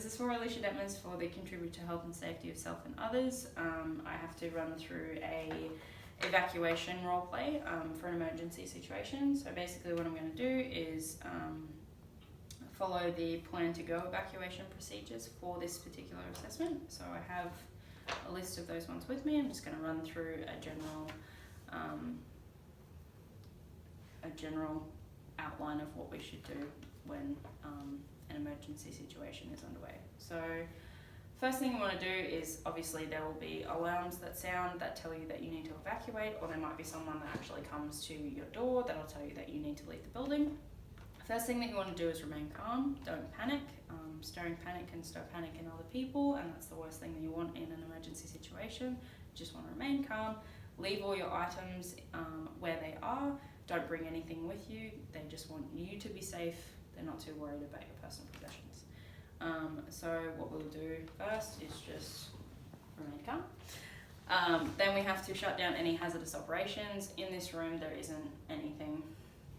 As a SOAR leadership admin for the contribute to health and safety of self and others, I have to run through a evacuation role play for an emergency situation. So basically what I'm going to do is follow the plan to go evacuation procedures for this particular assessment. So I have a list of those ones with me. I'm just going to run through a general outline of what we should do when an emergency situation is underway. So first thing you want to do is, obviously there will be alarms that sound that tell you that you need to evacuate, or there might be someone that actually comes to your door that'll tell you that you need to leave the building. First thing that you want to do is remain calm, don't panic. Stirring panic can stir panic in other people, and that's the worst thing that you want in an emergency situation. You just want to remain calm, leave all your items where they are, don't bring anything with you. They just want you to be safe. They're not too worried about your personal possessions. So what we'll do first is just remain calm. Then we have to shut down any hazardous operations. In this room there isn't anything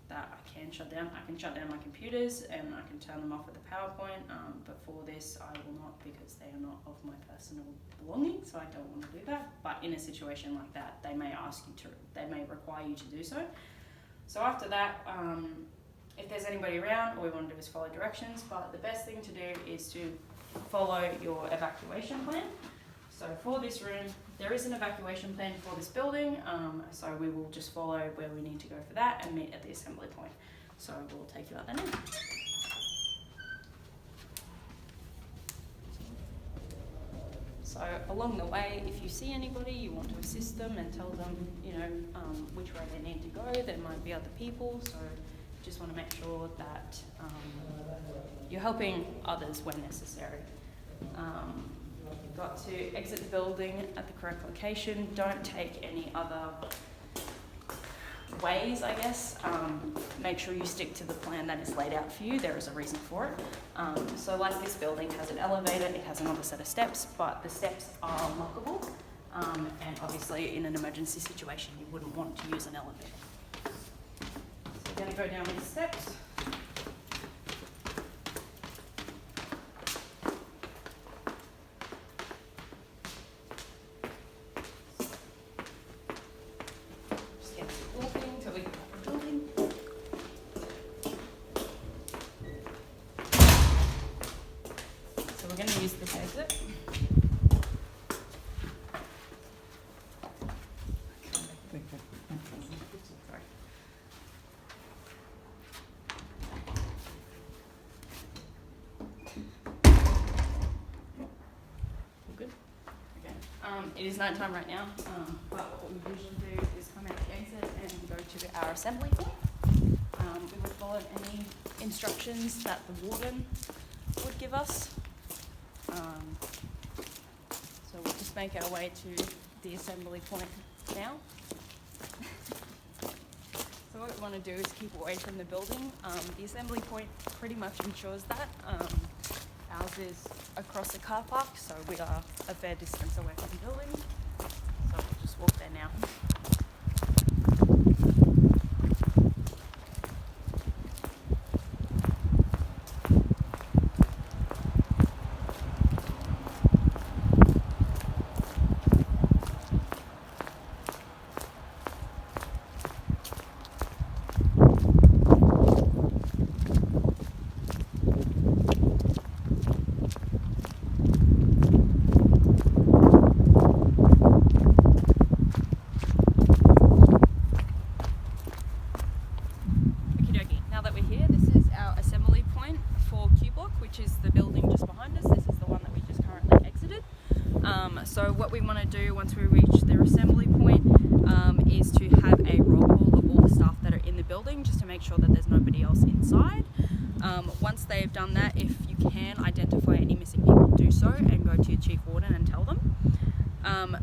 that I can shut down. I can shut down my computers and I can turn them off with a PowerPoint, but for this I will not, because they are not of my personal belongings, so I don't want to do that. But in a situation like that, they may require you to do so. So after that, if there's anybody around, all we want to do is follow directions, but the best thing to do is to follow your evacuation plan. So for this room, there is an evacuation plan for this building, so we will just follow where we need to go for that and meet at the assembly point. So we'll take you out there now. So along the way, if you see anybody, you want to assist them and tell them, which way they need to go. There might be other people, so just want to make sure that you're helping others when necessary. You've got to exit the building at the correct location. Don't take any other ways, I guess. Make sure you stick to the plan that is laid out for you. There is a reason for it. So like this building has an elevator, it has another set of steps, but the steps are lockable. And obviously in an emergency situation, you wouldn't want to use an elevator. So we're going to go down these steps. We're going to use this exit. Sorry. All good? Okay. It is nighttime right now, but what we usually do is come out the exit and go to our assembly point. We would follow any instructions that the warden would give us. So we'll just make our way to the assembly point now. So what we want to do is keep away from the building. The assembly point pretty much ensures that. Ours is across the car park, so we are a fair distance away from the building. So we'll just walk there now. So what we want to do once we reach their assembly point is to have a roll call of all the staff that are in the building, just to make sure that there's nobody else inside. Once they've done that, if you can identify any missing people, do so and go to your chief warden and tell them.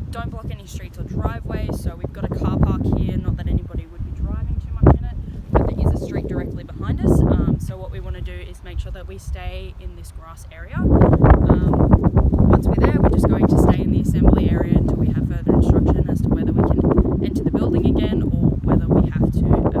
Don't block any streets or driveways. So we've got a car park here, not that anybody would be driving too much in it, but there is a street directly behind us. So what we want to do is make sure that we stay in this grass area. Once we're there, we're just going to stay in the assembly area until we have further instruction as to whether we can enter the building again or whether we have to